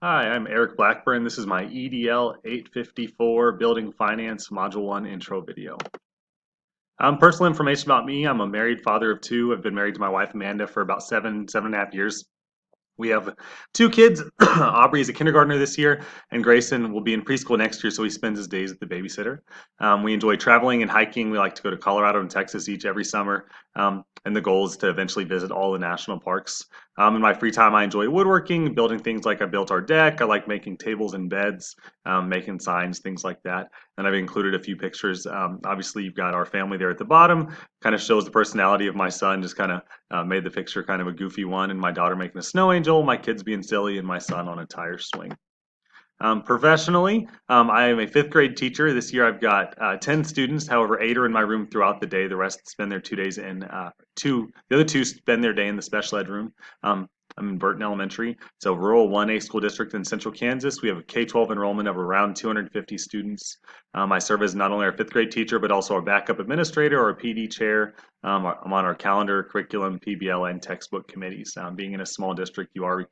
Hi, I'm Eric Blackburn. This is my EDL 854 Building Finance Module 1 intro video. Personal information about me. I'm a married father of two. I've been married to my wife Amanda for about seven and a half years. We have two kids. Aubrey is a kindergartner this year, and Grayson will be in preschool next year, so he spends his days at the babysitter. We enjoy traveling and hiking. We like to go to Colorado and Texas every summer, and the goal is to eventually visit all the national parks. In my free time, I enjoy woodworking, building things like I built our deck. I like making tables and beds, making signs, things like that. And I've included a few pictures. Obviously, you've got our family there at the bottom. Kind of shows the personality of my son. Just kind of made the picture kind of a goofy one, and my daughter making a snow angel, my kids being silly, and my son on a tire swing. Professionally, I am a fifth grade teacher. This year I've got 10 students. However, 8 are in my room throughout the day. The rest spend their 2 days in the other two spend their day in the special ed room. I'm in Burton Elementary. It's a rural 1A school district in central Kansas. We have a K-12 enrollment of around 250 students. I serve as not only our fifth grade teacher, but also our backup administrator or a PD chair. I'm on our calendar, curriculum, PBL, and textbook committees. Being in a small district, you are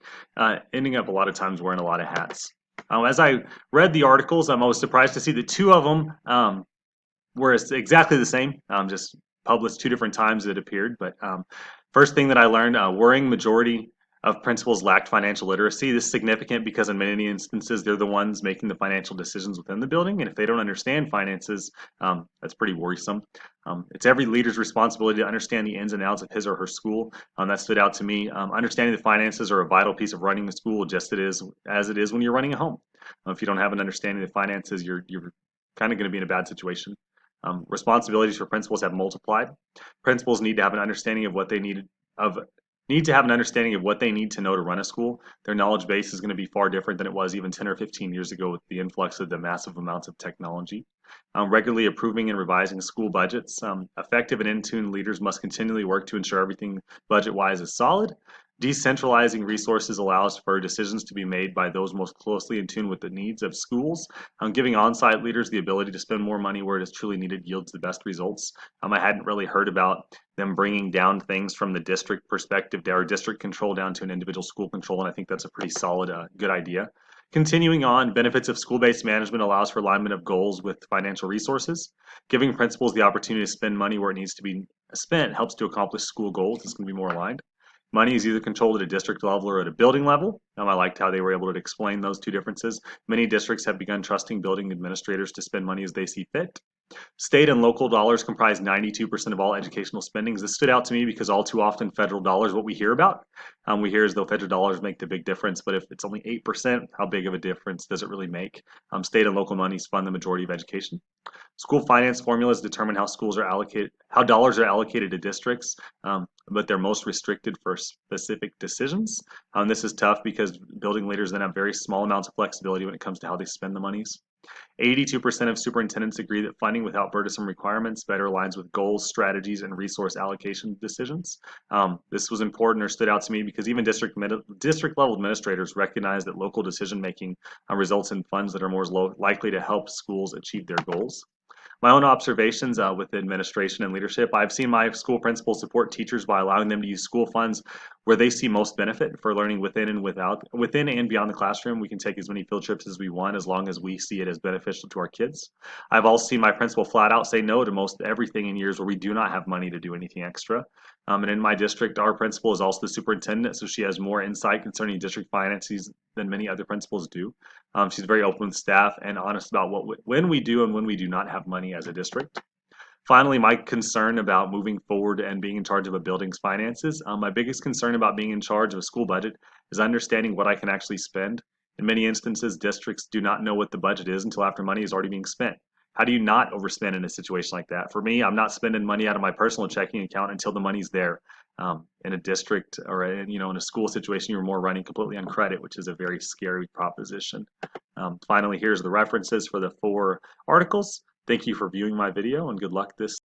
ending up a lot of times wearing a lot of hats. As I read the articles, I was surprised to see that two of them were exactly the same, just published two different times it appeared. But first thing that I learned, worrying majority of principals lacked financial literacy. This is significant because in many instances, they're the ones making the financial decisions within the building. And if they don't understand finances, that's pretty worrisome. It's every leader's responsibility to understand the ins and outs of his or her school. That stood out to me. Understanding the finances are a vital piece of running a school, just as it is when you're running a home. If you don't have an understanding of the finances, you're kind of going to be in a bad situation. Responsibilities for principals have multiplied. Principals need to have an understanding of what they need to have an understanding of what they need to know to run a school. Their knowledge base is going to be far different than it was even 10 or 15 years ago with the influx of the massive amounts of technology. Regularly approving and revising school budgets. Effective and in-tune leaders must continually work to ensure everything budget-wise is solid. Decentralizing resources allows for decisions to be made by those most closely in tune with the needs of schools. Giving on-site leaders the ability to spend more money where it is truly needed yields the best results. I hadn't really heard about them bringing down things from the district perspective or district control down to an individual school control, and I think that's a pretty solid, good idea. Continuing on, benefits of school-based management allows for alignment of goals with financial resources. Giving principals the opportunity to spend money where it needs to be spent helps to accomplish school goals. It's going to be more aligned. Money is either controlled at a district level or at a building level. I liked how they were able to explain those two differences. Many districts have begun trusting building administrators to spend money as they see fit. State and local dollars comprise 92% of all educational spendings. This stood out to me because all too often federal dollars, what we hear about, we hear as though federal dollars make the big difference, but if it's only 8%, how big of a difference does it really make? State and local monies fund the majority of education. School finance formulas determine how dollars are allocated to districts, but they're most restricted for specific decisions. This is tough because building leaders then have very small amounts of flexibility when it comes to how they spend the monies. 82% of superintendents agree that funding without burdensome requirements better aligns with goals, strategies, and resource allocation decisions. This was important or stood out to me because even district level administrators recognize that local decision making results in funds that are more likely to help schools achieve their goals. My own observations with administration and leadership, I've seen my school principals support teachers by allowing them to use school funds where they see most benefit for learning within and beyond the classroom. We can take as many field trips as we want as long as we see it as beneficial to our kids. I've also seen my principal flat out say no to most everything in years where we do not have money to do anything extra. And in my district, our principal is also the superintendent, so she has more insight concerning district finances than many other principals do. She's very open with staff and honest about when we do and when we do not have money as a district. Finally, my concern about moving forward and being in charge of a building's finances. My biggest concern about being in charge of a school budget is understanding what I can actually spend. In many instances, districts do not know what the budget is until after money is already being spent. How do you not overspend in a situation like that? For me, I'm not spending money out of my personal checking account until the money's there. In a district or in a school situation, you're more running completely on credit, which is a very scary proposition. Finally, here's the references for the 4 articles. Thank you for viewing my video and good luck this